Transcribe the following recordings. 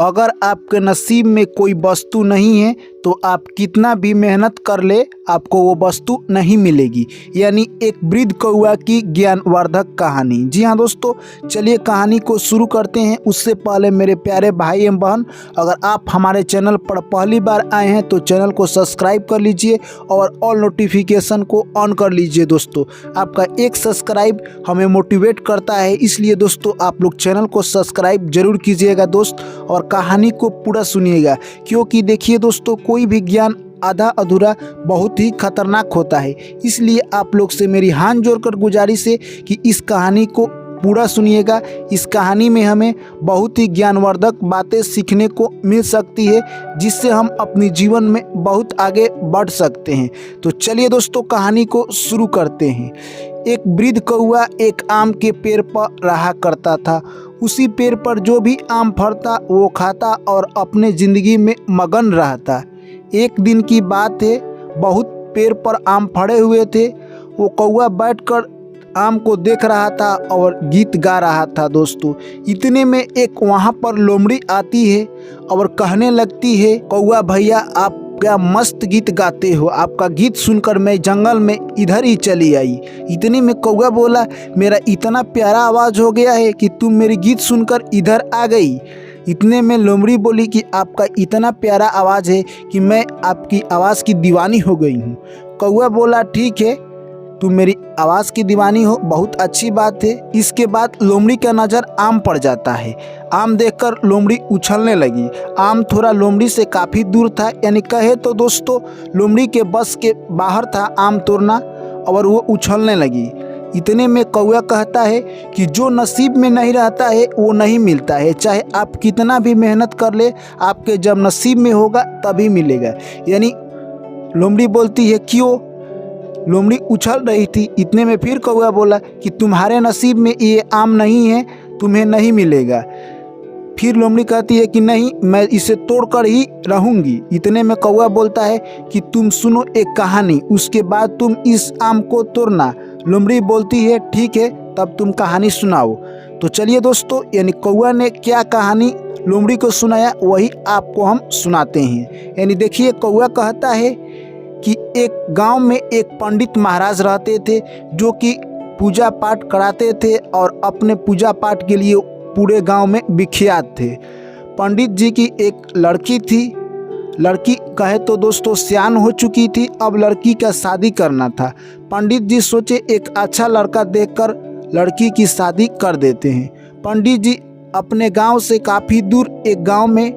अगर आपके नसीब में कोई वस्तु नहीं है तो आप कितना भी मेहनत कर ले आपको वो वस्तु नहीं मिलेगी। यानी एक वृद्ध कौआ की ज्ञानवर्धक कहानी। जी हाँ दोस्तों, चलिए कहानी को शुरू करते हैं। उससे पहले मेरे प्यारे भाई एवं बहन, अगर आप हमारे चैनल पर पहली बार आए हैं तो चैनल को सब्सक्राइब कर लीजिए और ऑल नोटिफिकेशन को ऑन कर लीजिए। दोस्तों, आपका एक सब्सक्राइब हमें मोटिवेट करता है, इसलिए दोस्तों आप लोग चैनल को सब्सक्राइब जरूर कीजिएगा दोस्त, और कहानी को पूरा सुनिएगा। क्योंकि देखिए दोस्तों, कोई भी ज्ञान आधा अधूरा बहुत ही खतरनाक होता है। इसलिए आप लोग से मेरी हाथ जोड़कर गुजारिश है कि इस कहानी को पूरा सुनिएगा। इस कहानी में हमें बहुत ही ज्ञानवर्धक बातें सीखने को मिल सकती है, जिससे हम अपने जीवन में बहुत आगे बढ़ सकते हैं। तो चलिए दोस्तों कहानी को शुरू करते हैं। एक वृद्ध कौआ एक आम के पेड़ पर रहा करता था। उसी पेड़ पर जो भी आम फलता वो खाता और अपने ज़िंदगी में मगन रहता। एक दिन की बात है, बहुत पेड़ पर आम फड़े हुए थे। वो कौआ बैठकर आम को देख रहा था और गीत गा रहा था। दोस्तों, इतने में एक वहाँ पर लोमड़ी आती है और कहने लगती है, कौआ भैया आप क्या मस्त गीत गाते हो, आपका गीत सुनकर मैं जंगल में इधर ही चली आई। इतने में कौआ बोला, मेरा इतना प्यारा आवाज़ हो गया है कि तुम मेरी गीत सुनकर इधर आ गई। इतने में लोमड़ी बोली कि आपका इतना प्यारा आवाज़ है कि मैं आपकी आवाज़ की दीवानी हो गई हूँ। कौआ बोला, ठीक है, तुम मेरी आवाज़ की दीवानी हो, बहुत अच्छी बात है। इसके बाद लोमड़ी का नज़र आम पड़ जाता है। आम देखकर लोमड़ी उछलने लगी। आम थोड़ा लोमड़ी से काफ़ी दूर था, यानी कहे तो दोस्तों लोमड़ी के बस के बाहर था आम तोड़ना, और वो उछलने लगी। इतने में कौआ कहता है कि जो नसीब में नहीं रहता है वो नहीं मिलता है। चाहे आप कितना भी मेहनत कर ले, आपके जब नसीब में होगा तभी मिलेगा। यानी लोमड़ी बोलती है, क्यों? लोमड़ी उछल रही थी। इतने में फिर कौआ बोला कि तुम्हारे नसीब में ये आम नहीं है, तुम्हें नहीं मिलेगा। फिर लोमड़ी कहती है कि नहीं, मैं इसे तोड़कर ही रहूँगी। इतने में कौआ बोलता है कि तुम सुनो एक कहानी, उसके बाद तुम इस आम को तोड़ना। लोमड़ी बोलती है, ठीक है, तब तुम कहानी सुनाओ। तो चलिए दोस्तों, यानी कौआ ने क्या कहानी लोमड़ी को सुनाया वही आपको हम सुनाते हैं। यानी देखिए, कौआ कहता है कि एक गांव में एक पंडित महाराज रहते थे, जो कि पूजा पाठ कराते थे और अपने पूजा पाठ के लिए पूरे गांव में विख्यात थे। पंडित जी की एक लड़की थी। लड़की कहे तो दोस्तों सियान हो चुकी थी, अब लड़की का शादी करना था। पंडित जी सोचे एक अच्छा लड़का देखकर लड़की की शादी कर देते हैं। पंडित जी अपने गांव से काफ़ी दूर एक गांव में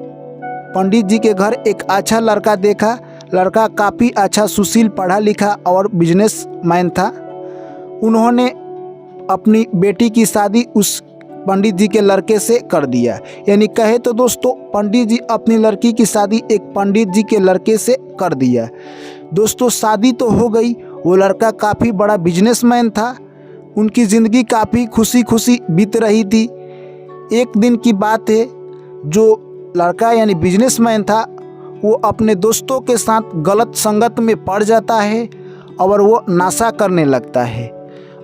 पंडित जी के घर एक अच्छा लड़का देखा। लड़का काफ़ी अच्छा, सुशील, पढ़ा लिखा और बिजनेसमैन था। उन्होंने अपनी बेटी की शादी उस पंडित जी के लड़के से कर दिया। यानी कहे तो दोस्तों पंडित जी अपनी लड़की की शादी एक पंडित जी के लड़के से कर दिया। दोस्तों, शादी तो हो गई। वो लड़का काफ़ी बड़ा बिजनेसमैन था। उनकी ज़िंदगी काफ़ी खुशी खुशी बीत रही थी। एक दिन की बात है, जो लड़का यानी बिजनेसमैन था वो अपने दोस्तों के साथ गलत संगत में पड़ जाता है और वो नशा करने लगता है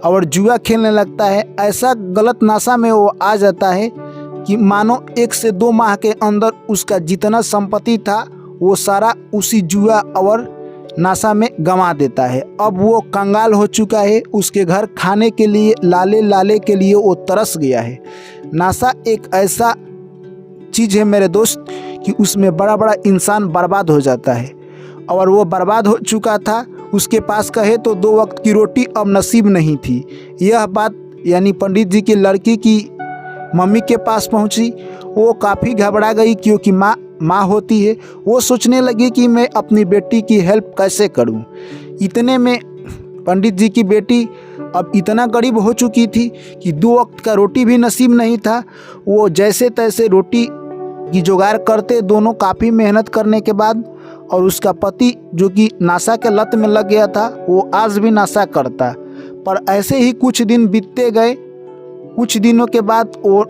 और जुआ खेलने लगता है। ऐसा गलत नशा में वो आ जाता है कि मानो 1 से 2 माह के अंदर उसका जितना संपत्ति था वो सारा उसी जुआ और नशा में गंवा देता है। अब वो कंगाल हो चुका है। उसके घर खाने के लिए लाले के लिए वो तरस गया है। नशा एक ऐसा चीज़ है मेरे दोस्त कि उसमें बड़ा इंसान बर्बाद हो जाता है, और वो बर्बाद हो चुका था। उसके पास कहे तो 2 वक्त की रोटी अब नसीब नहीं थी। यह बात यानी पंडित जी की लड़की की मम्मी के पास पहुंची। वो काफ़ी घबरा गई, क्योंकि माँ होती है। वो सोचने लगी कि मैं अपनी बेटी की हेल्प कैसे करूं। इतने में पंडित जी की बेटी अब इतना गरीब हो चुकी थी कि 2 वक्त का रोटी भी नसीब नहीं था। वो जैसे तैसे रोटी की जुगाड़ करते, दोनों काफ़ी मेहनत करने के बाद। और उसका पति जो कि नशा के लत में लग गया था, वो आज भी नशा करता। पर ऐसे ही कुछ दिन बीतते गए। कुछ दिनों के बाद वो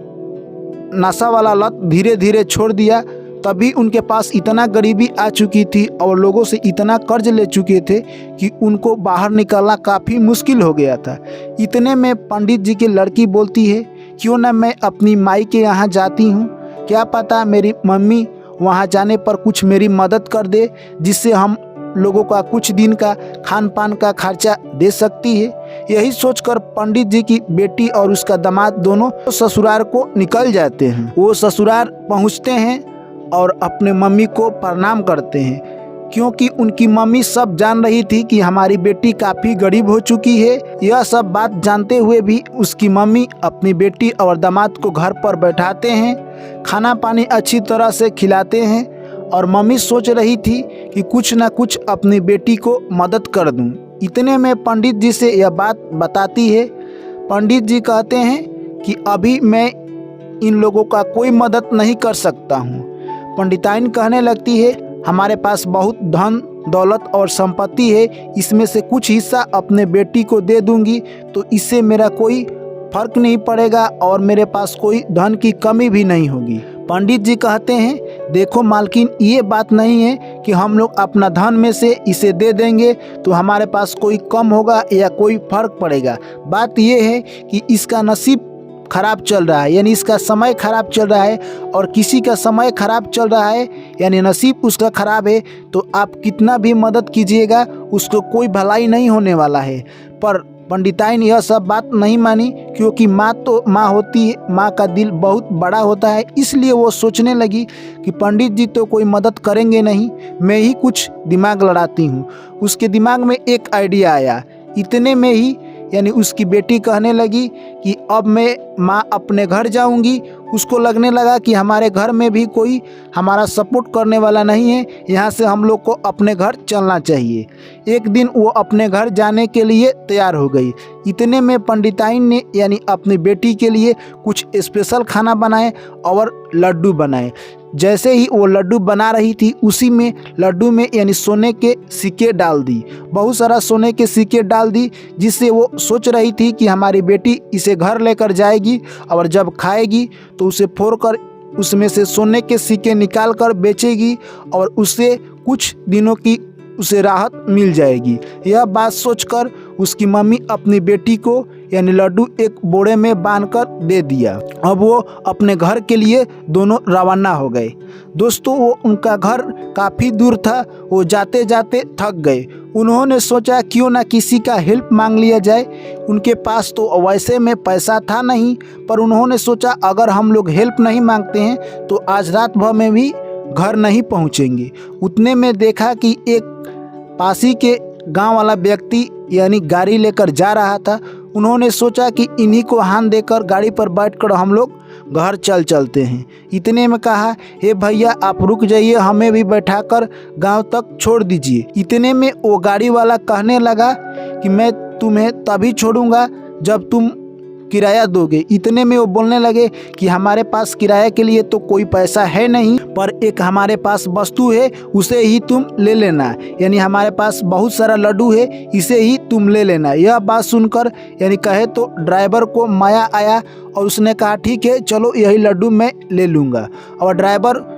नशा वाला लत धीरे धीरे छोड़ दिया। तभी उनके पास इतना गरीबी आ चुकी थी और लोगों से इतना कर्ज ले चुके थे कि उनको बाहर निकलना काफ़ी मुश्किल हो गया था। इतने में पंडित जी की लड़की बोलती है, क्यों ना मैं अपनी माई के यहाँ जाती हूँ, क्या पता मेरी मम्मी वहाँ जाने पर कुछ मेरी मदद कर दे, जिससे हम लोगों का कुछ दिन का खान पान का खर्चा दे सकती है। यही सोचकर पंडित जी की बेटी और उसका दामाद दोनों ससुराल को निकल जाते हैं। वो ससुराल पहुंचते हैं और अपने मम्मी को प्रणाम करते हैं, क्योंकि उनकी मम्मी सब जान रही थी कि हमारी बेटी काफ़ी गरीब हो चुकी है। यह सब बात जानते हुए भी उसकी मम्मी अपनी बेटी और दामाद को घर पर बैठाते हैं, खाना पानी अच्छी तरह से खिलाते हैं और मम्मी सोच रही थी कि कुछ न कुछ अपनी बेटी को मदद कर दूं। इतने में पंडित जी से यह बात बताती है। पंडित जी कहते हैं कि अभी मैं इन लोगों का कोई मदद नहीं कर सकता हूं। पंडिताइन कहने लगती है, हमारे पास बहुत धन दौलत और संपत्ति है, इसमें से कुछ हिस्सा अपने बेटी को दे दूंगी तो इससे मेरा कोई फर्क नहीं पड़ेगा और मेरे पास कोई धन की कमी भी नहीं होगी। पंडित जी कहते हैं, देखो मालकिन, ये बात नहीं है कि हम लोग अपना धन में से इसे दे देंगे तो हमारे पास कोई कम होगा या कोई फर्क पड़ेगा। बात ये है कि इसका नसीब खराब चल रहा है, यानी इसका समय खराब चल रहा है, और किसी का समय खराब चल रहा है यानी नसीब उसका खराब है, तो आप कितना भी मदद कीजिएगा उसको कोई भलाई नहीं होने वाला है। पर पंडिताइन यह सब बात नहीं मानी, क्योंकि माँ तो माँ होती है, माँ का दिल बहुत बड़ा होता है। इसलिए वो सोचने लगी कि पंडित जी तो कोई मदद करेंगे नहीं, मैं ही कुछ दिमाग लड़ाती हूँ। उसके दिमाग में एक आइडिया आया। इतने में ही यानी उसकी बेटी कहने लगी कि अब मैं माँ अपने घर जाऊंगी। उसको लगने लगा कि हमारे घर में भी कोई हमारा सपोर्ट करने वाला नहीं है, यहाँ से हम लोग को अपने घर चलना चाहिए। एक दिन वो अपने घर जाने के लिए तैयार हो गई। इतने में पंडिताइन ने यानी अपनी बेटी के लिए कुछ स्पेशल खाना बनाए और लड्डू बनाए। जैसे ही वो लड्डू बना रही थी, उसी में लड्डू में यानी सोने के सिक्के डाल दी, बहुत सारा सोने के सिक्के डाल दी, जिससे वो सोच रही थी कि हमारी बेटी इसे घर लेकर जाएगी और जब खाएगी तो उसे फोड़कर उसमें से सोने के सिक्के निकाल कर बेचेगी और उससे कुछ दिनों की उसे राहत मिल जाएगी। यह बात सोचकर उसकी मम्मी अपनी बेटी को यानी लड्डू एक बोरे में बांधकर दे दिया। अब वो अपने घर के लिए दोनों रवाना हो गए। दोस्तों, वो उनका घर काफ़ी दूर था। वो जाते जाते थक गए। उन्होंने सोचा क्यों ना किसी का हेल्प मांग लिया जाए। उनके पास तो वैसे में पैसा था नहीं, पर उन्होंने सोचा अगर हम लोग हेल्प नहीं मांगते हैं तो आज रात भर में भी घर नहीं पहुंचेंगे। उतने में देखा कि एक पासी के गांव वाला व्यक्ति यानी गाड़ी लेकर जा रहा था। उन्होंने सोचा कि इन्हीं को हाथ देकर गाड़ी पर बैठकर हम लोग घर चलते हैं। इतने में कहा, हे भैया आप रुक जाइए, हमें भी बैठाकर गांव तक छोड़ दीजिए। इतने में वो गाड़ी वाला कहने लगा कि मैं तुम्हें तभी छोड़ूंगा जब तुम किराया दोगे। इतने में वो बोलने लगे कि हमारे पास किराए के लिए तो कोई पैसा है नहीं, पर एक हमारे पास वस्तु है, उसे ही तुम ले लेना, यानी हमारे पास बहुत सारा लड्डू है, इसे ही तुम ले लेना। यह बात सुनकर यानी कहे तो ड्राइवर को माया आया और उसने कहा ठीक है चलो यही लड्डू मैं ले लूँगा। और ड्राइवर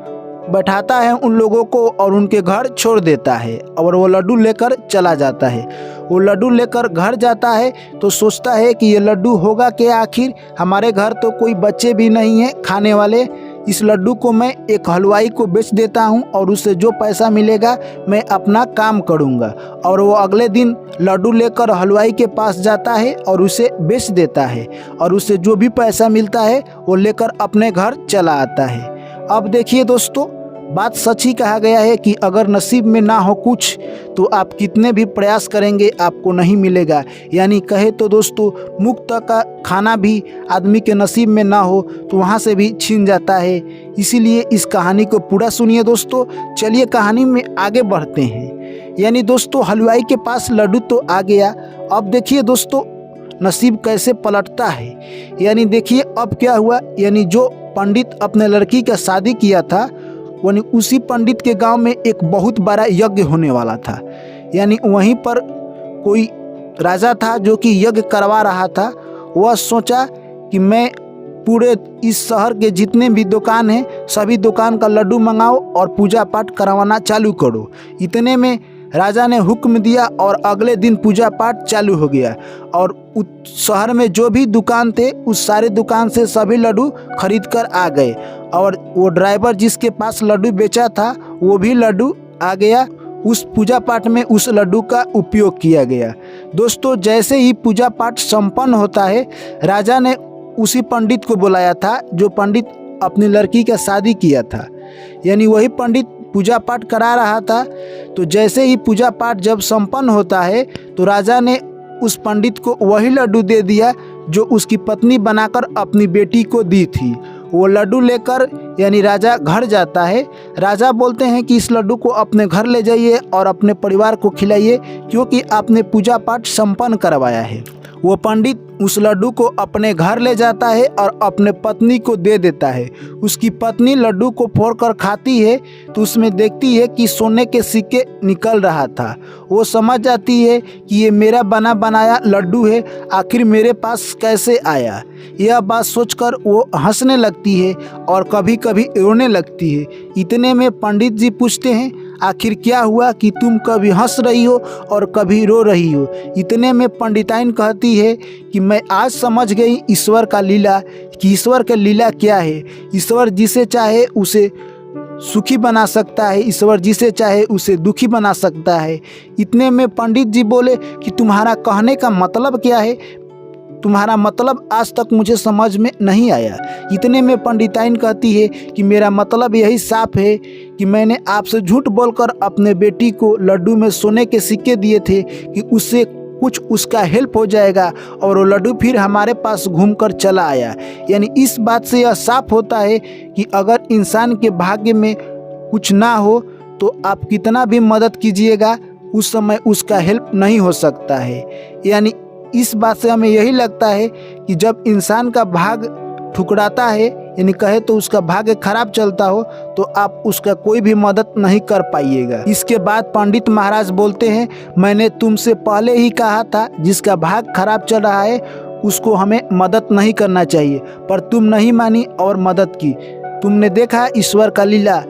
बैठाता है उन लोगों को और उनके घर छोड़ देता है और वो लड्डू लेकर चला जाता है। वो लड्डू लेकर घर जाता है तो सोचता है कि ये लड्डू होगा क्या, आखिर हमारे घर तो कोई बच्चे भी नहीं हैं खाने वाले। इस लड्डू को मैं एक हलवाई को बेच देता हूँ और उससे जो पैसा मिलेगा मैं अपना काम करूँगा। और वो अगले दिन लड्डू लेकर हलवाई के पास जाता है और उसे बेच देता है और उससे जो भी पैसा मिलता है वो लेकर अपने घर चला आता है। अब देखिए दोस्तों, बात सच ही कहा गया है कि अगर नसीब में ना हो कुछ तो आप कितने भी प्रयास करेंगे आपको नहीं मिलेगा। यानी कहे तो दोस्तों, मुफ्त का खाना भी आदमी के नसीब में ना हो तो वहाँ से भी छीन जाता है। इसीलिए इस कहानी को पूरा सुनिए दोस्तों। चलिए कहानी में आगे बढ़ते हैं। यानी दोस्तों, हलवाई के पास लड्डू तो आ गया। अब देखिए दोस्तों, नसीब कैसे पलटता है। यानी देखिए अब क्या हुआ, यानी जो पंडित अपने लड़की का शादी किया था, यानी उसी पंडित के गांव में एक बहुत बड़ा यज्ञ होने वाला था। यानी वहीं पर कोई राजा था जो कि यज्ञ करवा रहा था। वह सोचा कि मैं पूरे इस शहर के जितने भी दुकान हैं सभी दुकान का लड्डू मंगाओ और पूजा पाठ करवाना चालू करो। इतने में राजा ने हुक्म दिया और अगले दिन पूजा पाठ चालू हो गया। और शहर में जो भी दुकान थे उस सारे दुकान से सभी लड्डू खरीद कर आ गए और वो ड्राइवर जिसके पास लड्डू बेचा था वो भी लड्डू आ गया। उस पूजा पाठ में उस लड्डू का उपयोग किया गया। दोस्तों, जैसे ही पूजा पाठ संपन्न होता है, राजा ने उसी पंडित को बुलाया था जो पंडित अपनी लड़की का शादी किया था, यानी वही पंडित पूजा पाठ करा रहा था। तो जैसे ही पूजा पाठ जब संपन्न होता है तो राजा ने उस पंडित को वही लड्डू दे दिया जो उसकी पत्नी बनाकर अपनी बेटी को दी थी। वो लड्डू लेकर यानी राजा घर जाता है। राजा बोलते हैं कि इस लड्डू को अपने घर ले जाइए और अपने परिवार को खिलाइए क्योंकि आपने पूजा पाठ संपन्न करवाया है। वो पंडित उस लड्डू को अपने घर ले जाता है और अपने पत्नी को दे देता है। उसकी पत्नी लड्डू को फोड़कर खाती है तो उसमें देखती है कि सोने के सिक्के निकल रहा था। वो समझ जाती है कि ये मेरा बना बनाया लड्डू है, आखिर मेरे पास कैसे आया। यह बात सोचकर वो हंसने लगती है और कभी कभी रोने लगती है। इतने में पंडित जी पूछते हैं, आखिर क्या हुआ कि तुम कभी हंस रही हो और कभी रो रही हो। इतने में पंडिताइन कहती है कि मैं आज समझ गई ईश्वर का लीला, कि ईश्वर का लीला क्या है। ईश्वर जिसे चाहे उसे सुखी बना सकता है, ईश्वर जिसे चाहे उसे दुखी बना सकता है। इतने में पंडित जी बोले कि तुम्हारा कहने का मतलब क्या है, तुम्हारा मतलब आज तक मुझे समझ में नहीं आया। इतने में पंडिताइन कहती है कि मेरा मतलब यही साफ है कि मैंने आपसे झूठ बोलकर अपने बेटी को लड्डू में सोने के सिक्के दिए थे कि उससे कुछ उसका हेल्प हो जाएगा और वो लड्डू फिर हमारे पास घूमकर चला आया। यानी इस बात से यह साफ होता है कि अगर इंसान के भाग्य में कुछ ना हो तो आप कितना भी मदद कीजिएगा उस समय उसका हेल्प नहीं हो सकता है। यानी इस बात से हमें यही लगता है कि जब इंसान का भाग ठुकराता है, यानी कहे तो उसका भाग्य खराब चलता हो, तो आप उसका कोई भी मदद नहीं कर पाइएगा। इसके बाद पंडित महाराज बोलते हैं, मैंने तुमसे पहले ही कहा था जिसका भाग खराब चल रहा है उसको हमें मदद नहीं करना चाहिए, पर तुम नहीं मानी और मदद की। तुमने देखा ईश्वर का लीला,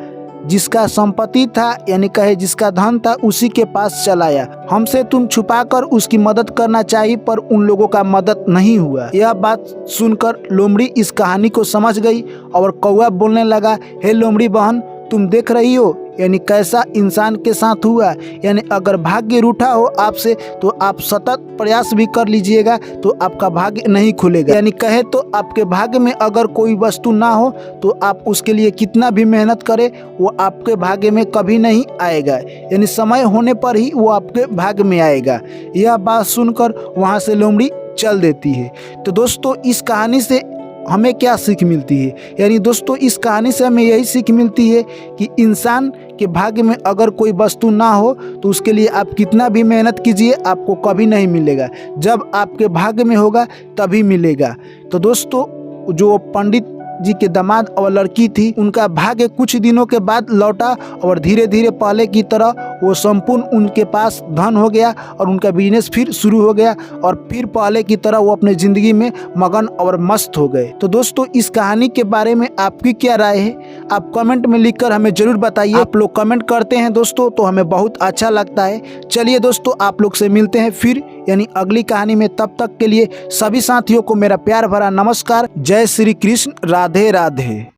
जिसका संपत्ति था यानी कहे जिसका धन था उसी के पास चलाया। हमसे तुम छुपाकर उसकी मदद करना चाहिए पर उन लोगों का मदद नहीं हुआ। यह बात सुनकर लोमड़ी इस कहानी को समझ गई और कौवा बोलने लगा, हे लोमड़ी बहन, तुम देख रही हो यानी कैसा इंसान के साथ हुआ। यानी अगर भाग्य रूठा हो आपसे तो आप सतत प्रयास भी कर लीजिएगा तो आपका भाग्य नहीं खुलेगा। यानी कहे तो आपके भाग्य में अगर कोई वस्तु ना हो तो आप उसके लिए कितना भी मेहनत करें वो आपके भाग्य में कभी नहीं आएगा, यानी समय होने पर ही वो आपके भाग्य में आएगा। यह बात सुनकर वहाँ से लोमड़ी चल देती है। तो दोस्तों, इस कहानी से हमें क्या सीख मिलती है? यानी दोस्तों, इस कहानी से हमें यही सीख मिलती है कि इंसान के भाग्य में अगर कोई वस्तु ना हो तो उसके लिए आप कितना भी मेहनत कीजिए आपको कभी नहीं मिलेगा। जब आपके भाग्य में होगा तभी मिलेगा। तो दोस्तों, जो पंडित जी के दामाद और लड़की थी उनका भाग्य कुछ दिनों के बाद लौटा और धीरे धीरे पहले की तरह वो संपूर्ण उनके पास धन हो गया और उनका बिजनेस फिर शुरू हो गया और फिर पहले की तरह वो अपने ज़िंदगी में मगन और मस्त हो गए। तो दोस्तों, इस कहानी के बारे में आपकी क्या राय है? आप कमेंट में लिखकर हमें ज़रूर बताइए। आप लोग कमेंट करते हैं दोस्तों तो हमें बहुत अच्छा लगता है। चलिए दोस्तों, आप लोग से मिलते हैं फिर यानी अगली कहानी में। तब तक के लिए सभी साथियों को मेरा प्यार भरा नमस्कार। जय श्री कृष्ण। राधे राधे।